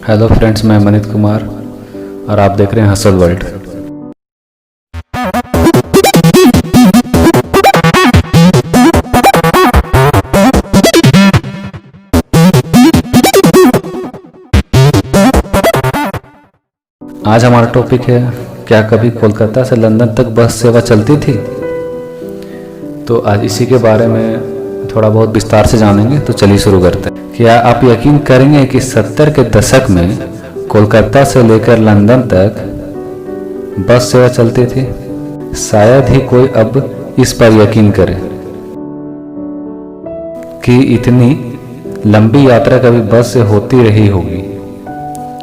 Hello friends, मैं मनीत कुमार और आप देख रहे हैं हसल वर्ल्ड। आज हमारा टॉपिक है, क्या कभी कोलकाता से लंदन तक बस सेवा चलती थी? तो आज इसी के बारे में थोड़ा बहुत विस्तार से जानेंगे। तो चलिए शुरू करते हैं। क्या आप यकीन करेंगे कि 70 के दशक में कोलकाता से लेकर लंदन तक बस सेवा चलती थी? शायद ही कोई अब इस पर यकीन करे कि इतनी लंबी यात्रा कभी बस से होती रही होगी,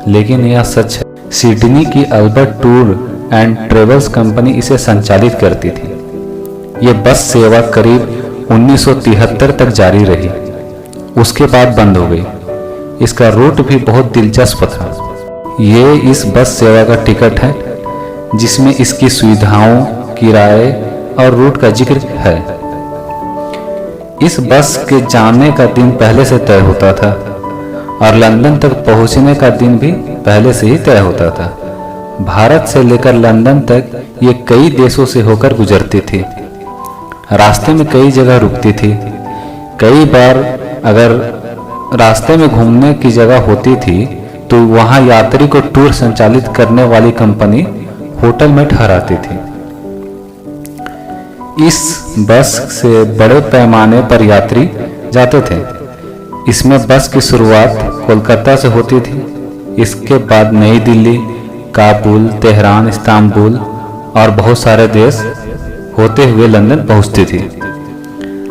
लेकिन यह सच है। सिडनी की Albert tour and travels company इसे संचालित करती थी। ये बस सेवा करीब 1973 तक जारी रही, उसके बाद बंद हो गई। इसका रूट भी बहुत दिलचस्प था। ये इस बस सेवा का टिकट है जिसमें इसकी सुविधाओं, किराए और रूट का जिक्र है। इस बस के जाने का दिन पहले से तय होता था और लंदन तक पहुंचने का दिन भी पहले से ही तय होता था। भारत से लेकर लंदन तक ये कई देशों से होकर गुजरती थी। रास्ते में कई जगह रुकती थी। कई बार अगर रास्ते में घूमने की जगह होती थी तो वहां यात्री को टूर संचालित करने वाली कंपनी होटल में ठहराती थी। इस बस से बड़े पैमाने पर यात्री जाते थे। इसमें बस की शुरुआत कोलकाता से होती थी। इसके बाद नई दिल्ली, काबुल, तेहरान, इस्तांबुल और बहुत सारे देश होते हुए लंदन पहुंचती थी।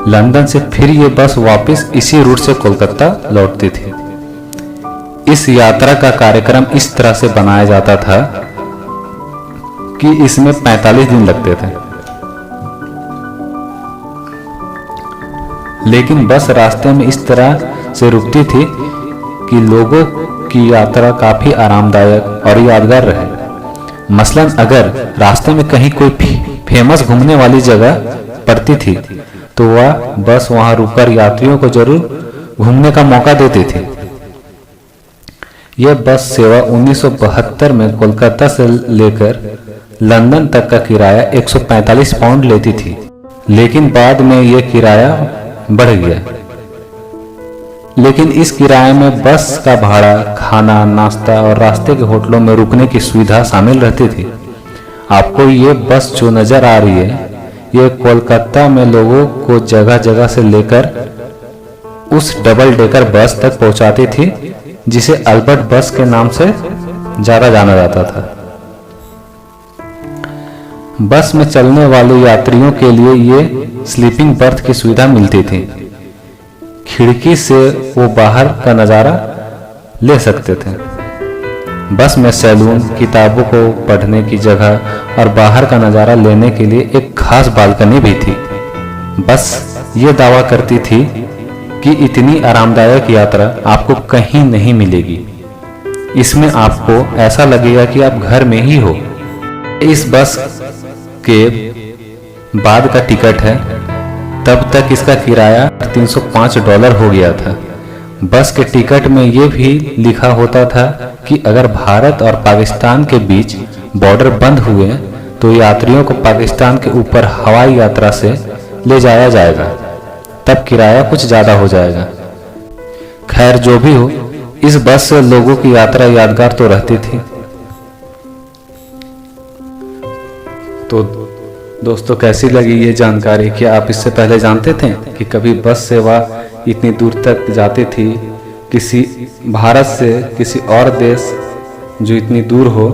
लंदन से फिर ये बस वापस इसी रूट से कोलकाता लौटती थी। इस यात्रा का कार्यक्रम इस तरह से बनाया जाता था कि इसमें 45 दिन लगते थे। लेकिन बस रास्ते में इस तरह से रुकती थी कि लोगों की यात्रा काफी आरामदायक और यादगार रहे। मसलन अगर रास्ते में कहीं कोई फेमस घूमने वाली जगह पड़ती थी तो वह बस वहां रुककर यात्रियों को जरूर घूमने का मौका देती थी। यह बस सेवा 1972 में कोलकाता से लेकर लंदन तक का किराया 145 पाउंड लेती थी, लेकिन बाद में यह किराया बढ़ गया। लेकिन इस किराए में बस का भाड़ा, खाना, नाश्ता और रास्ते के होटलों में रुकने की सुविधा शामिल रहती थी। आपको ये बस जो नजर आ रही है, ये कोलकाता में लोगों को जगह जगह से लेकर उस डबल डेकर बस तक पहुंचाती थी जिसे अल्बर्ट बस के नाम से ज्यादा जाना जाता था। बस में चलने वाले यात्रियों के लिए ये स्लीपिंग बर्थ की सुविधा मिलती थी। खिड़की से वो बाहर का नजारा ले सकते थे। बस में सैलून, किताबों को पढ़ने की जगह और बाहर का नजारा लेने के लिए एक खास बालकनी भी थी। बस ये दावा करती थी कि इतनी आरामदायक यात्रा आपको कहीं नहीं मिलेगी। इसमें आपको ऐसा लगेगा कि आप घर में ही हो। इस बस के बाद का टिकट है, तब तक इसका किराया $305 हो गया था। बस के टिकट में यह भी लिखा होता था कि अगर भारत और पाकिस्तान के बीच बॉर्डर बंद हुए तो यात्रियों को पाकिस्तान के ऊपर हवाई यात्रा से ले जाया जाएगा, तब किराया कुछ ज्यादा हो जाएगा। खैर, जो भी हो, इस बस से लोगों की यात्रा यादगार तो रहती थी। तो दोस्तों, कैसी लगी ये जानकारी? क्या आप इससे पहले जानते थे कि कभी बस सेवा इतनी दूर तक जाती थी, किसी भारत से किसी और देश जो इतनी दूर हो?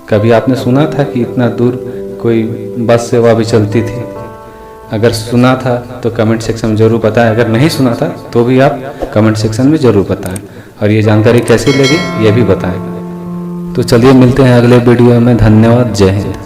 कभी आपने सुना था कि इतना दूर कोई बस सेवा भी चलती थी? अगर सुना था तो कमेंट सेक्शन में जरूर बताएं। अगर नहीं सुना था तो भी आप कमेंट सेक्शन में जरूर बताएं। और ये जानकारी कैसी लगी ये भी बताएं। तो चलिए मिलते हैं अगले वीडियो में। धन्यवाद। जय हिंद।